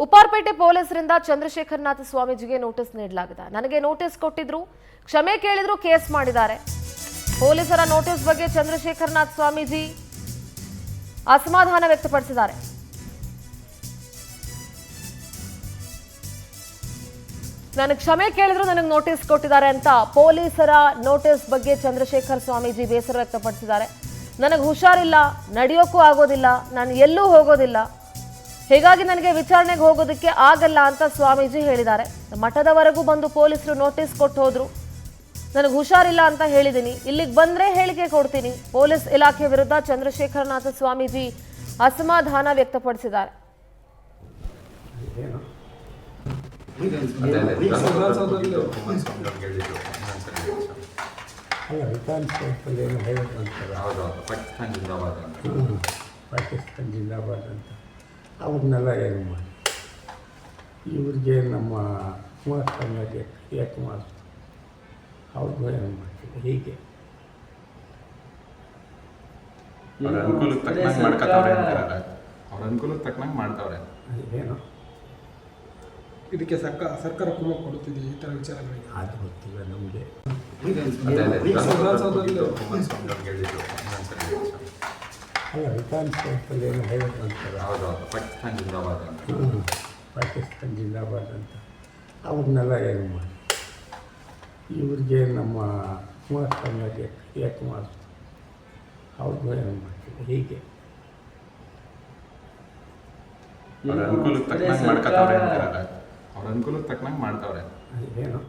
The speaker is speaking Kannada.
ಉಪ್ಪಾರಪೇಟೆ ಪೊಲೀಸರಿಂದ ಚಂದ್ರಶೇಖರನಾಥ ಸ್ವಾಮೀಜಿಗೆ ನೋಟಿಸ್ ನೀಡಲಾಗಿದೆ. ನನಗೆ ನೋಟಿಸ್ ಕೊಟ್ಟಿದ್ರು, ಕ್ಷಮೆ ಕೇಳಿದ್ರು, ಕೇಸ್ ಮಾಡಿದ್ದಾರೆ. ಪೊಲೀಸರ ನೋಟಿಸ್ ಬಗ್ಗೆ ಚಂದ್ರಶೇಖರನಾಥ ಸ್ವಾಮೀಜಿ ಅಸಮಾಧಾನ ವ್ಯಕ್ತಪಡಿಸಿದ್ದಾರೆ. ನನಗೆ ಕ್ಷಮೆ ಕೇಳಿದ್ರು, ನನಗೆ ನೋಟಿಸ್ ಕೊಟ್ಟಿದ್ದಾರೆ ಅಂತ ಪೊಲೀಸರ ನೋಟಿಸ್ ಬಗ್ಗೆ ಚಂದ್ರಶೇಖರ್ ಸ್ವಾಮೀಜಿ ಬೇಸರ ವ್ಯಕ್ತಪಡಿಸಿದ್ದಾರೆ. ನನಗೆ ಹುಷಾರಿಲ್ಲ, ನಡೆಯೋಕ್ಕೂ ಆಗೋದಿಲ್ಲ, ನಾನು ಎಲ್ಲೂ ಹೋಗೋದಿಲ್ಲ, ಹೀಗಾಗಿ ನನಗೆ ವಿಚಾರಣೆಗೆ ಹೋಗೋದಕ್ಕೆ ಆಗಲ್ಲ ಅಂತ ಸ್ವಾಮೀಜಿ ಹೇಳಿದ್ದಾರೆ. ಮಠದವರೆಗೂ ಬಂದು ಪೊಲೀಸರು ನೋಟಿಸ್ ಕೊಟ್ಟು ಹೋದ್ರು. ನನಗೆ ಹುಷಾರಿಲ್ಲ ಅಂತ ಹೇಳಿದ್ದೀನಿ, ಇಲ್ಲಿಗೆ ಬಂದ್ರೆ ಹೇಳಿಕೆ ಕೊಡ್ತೀನಿ. ಪೊಲೀಸ್ ಇಲಾಖೆ ವಿರುದ್ಧ ಚಂದ್ರಶೇಖರನಾಥ ಸ್ವಾಮೀಜಿ ಅಸಮಾಧಾನ ವ್ಯಕ್ತಪಡಿಸಿದ್ದಾರೆ. ಪಾಕಿಸ್ತಾನ ಜಿಂದಾಬಾದ್ ಅಂತ ಅವ್ರನ್ನೆಲ್ಲ ಏನು ಮಾಡಿ ಇವ್ರಿಗೆ ನಮ್ಮ ಕುಮಾರಸ್ವಾಮಿಗೆ ಕುಮಾರ್ ಅವ್ರಿಗೂ ಏನು ಮಾಡ್ತೀವಿ. ಹೀಗೆ ಅನುಕೂಲಕ್ಕೆ ತಕ್ಕಂಗೆ ಮಾಡ್ಕೊತಾವ್ರೆ ಅಂತಾರಲ್ಲ, ಅವ್ರ ಅನುಕೂಲಕ್ಕೆ ತಕ್ಕಂಗೆ ಮಾಡ್ತಾವ್ರೆ. ಏನು ಇದಕ್ಕೆ ಸರ್ಕಾರ ಕುಮ್ಮಕ್ಕು ಕೊಡುತ್ತಿದೆ ಈ ಥರ ವಿಚಾರಗಳಿಗೆ? ಅದು ಗೊತ್ತಿಲ್ಲ ನಮಗೆ. ವಿಧಾನಸೌಧದಲ್ಲಿ ಏನು ಹೇಳೋದು ಅಂತಾರೆ. ಪಾಕಿಸ್ತಾನ ಜಿಂದಾಬಾದ್ ಅಂತ ಪಾಕಿಸ್ತಾನ ಜಿಂದಾಬಾದ್ ಅಂತ ಅವ್ರನ್ನೆಲ್ಲ ಏನು ಮಾಡಿ ಇವ್ರಿಗೆ ನಮ್ಮ ಕುಮಾರಸ್ವಾಮಿಗೆ ಕುಮಾರ್ ಅವ್ರಿಗೂ ಏನು ಮಾಡ್ತೀವಿ. ಹೀಗೆ ಅವ್ರ ಅನುಕೂಲಕ್ಕೆ ತಕ್ಕಂಗೆ ಮಾಡ್ಕೊತಾವ್ರೆ ಅಂತಾರಲ್ಲ, ಅವ್ರ ಅನುಕೂಲಕ್ಕೆ ತಕ್ಕಂಗೆ ಮಾಡ್ತಾವ್ರೆ. ಏನು